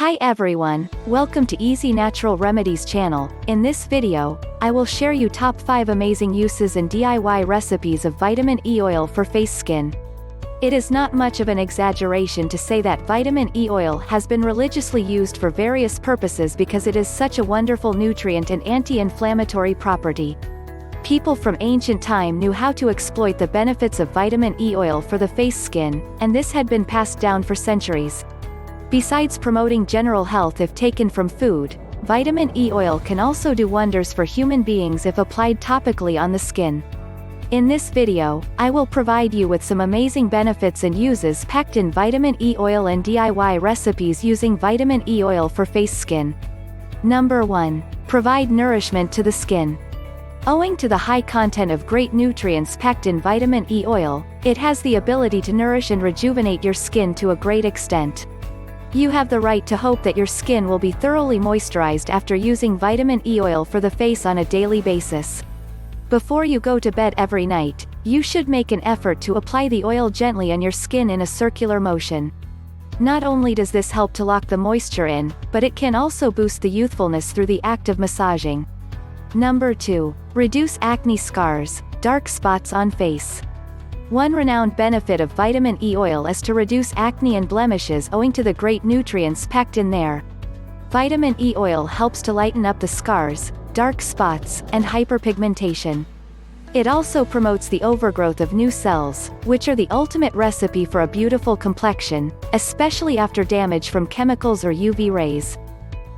Hi everyone, welcome to Easy Natural Remedies channel. In this video, I will share you top 5 amazing uses and DIY recipes of vitamin E oil for face skin. It is not much of an exaggeration to say that vitamin E oil has been religiously used for various purposes because it is such a wonderful nutrient and anti-inflammatory property. People from ancient time knew how to exploit the benefits of vitamin E oil for the face skin, and this had been passed down for centuries. Besides promoting general health if taken from food, vitamin E oil can also do wonders for human beings if applied topically on the skin. In this video, I will provide you with some amazing benefits and uses packed in vitamin E oil and DIY recipes using vitamin E oil for face skin. Number 1. Provide nourishment to the skin. Owing to the high content of great nutrients packed in vitamin E oil, it has the ability to nourish and rejuvenate your skin to a great extent. You have the right to hope that your skin will be thoroughly moisturized after using vitamin E oil for the face on a daily basis. Before you go to bed every night, you should make an effort to apply the oil gently on your skin in a circular motion. Not only does this help to lock the moisture in, but it can also boost the youthfulness through the act of massaging. Number 2. Reduce acne scars, dark spots on face. One renowned benefit of vitamin E oil is to reduce acne and blemishes owing to the great nutrients packed in there. Vitamin E oil helps to lighten up the scars, dark spots, and hyperpigmentation. It also promotes the overgrowth of new cells, which are the ultimate recipe for a beautiful complexion, especially after damage from chemicals or UV rays.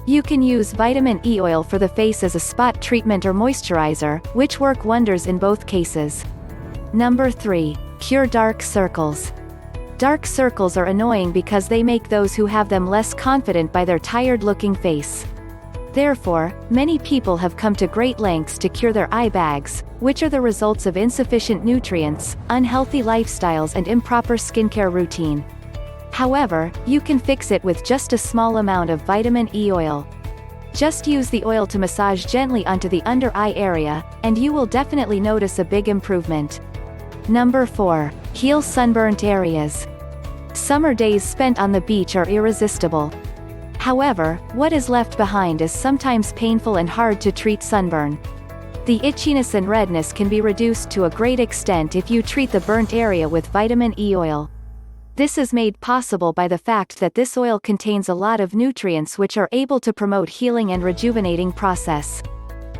You can use vitamin E oil for the face as a spot treatment or moisturizer, which work wonders in both cases. Number 3. Cure dark circles. Dark circles are annoying because they make those who have them less confident by their tired-looking face. Therefore, many people have come to great lengths to cure their eye bags, which are the results of insufficient nutrients, unhealthy lifestyles and improper skincare routine. However, you can fix it with just a small amount of vitamin E oil. Just use the oil to massage gently onto the under eye area, and you will definitely notice a big improvement. Number 4. Heal sunburnt areas. Summer days spent on the beach are irresistible. However, what is left behind is sometimes painful and hard to treat sunburn. The itchiness and redness can be reduced to a great extent if you treat the burnt area with vitamin E oil. This is made possible by the fact that this oil contains a lot of nutrients which are able to promote healing and rejuvenating process.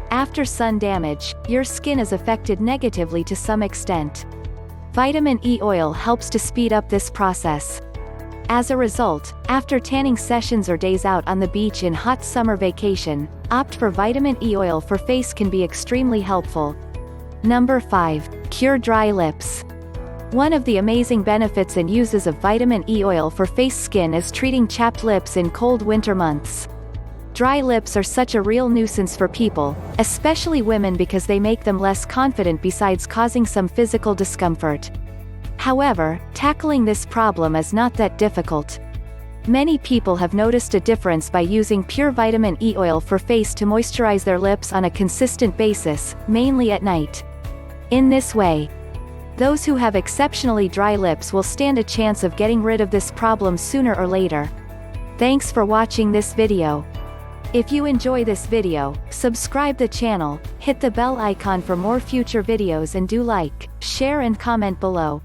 After sun damage, your skin is affected negatively to some extent. Vitamin E oil helps to speed up this process. As a result, after tanning sessions or days out on the beach in hot summer vacation, opt for vitamin E oil for face can be extremely helpful. Number 5. Cure dry lips. One of the amazing benefits and uses of vitamin E oil for face skin is treating chapped lips in cold winter months. Dry lips are such a real nuisance for people, especially women, because they make them less confident besides causing some physical discomfort. However, tackling this problem is not that difficult. Many people have noticed a difference by using pure vitamin E oil for face to moisturize their lips on a consistent basis, mainly at night. In this way, those who have exceptionally dry lips will stand a chance of getting rid of this problem sooner or later. Thanks for watching this video. If you enjoy this video, subscribe the channel, hit the bell icon for more future videos and do like, share and comment below.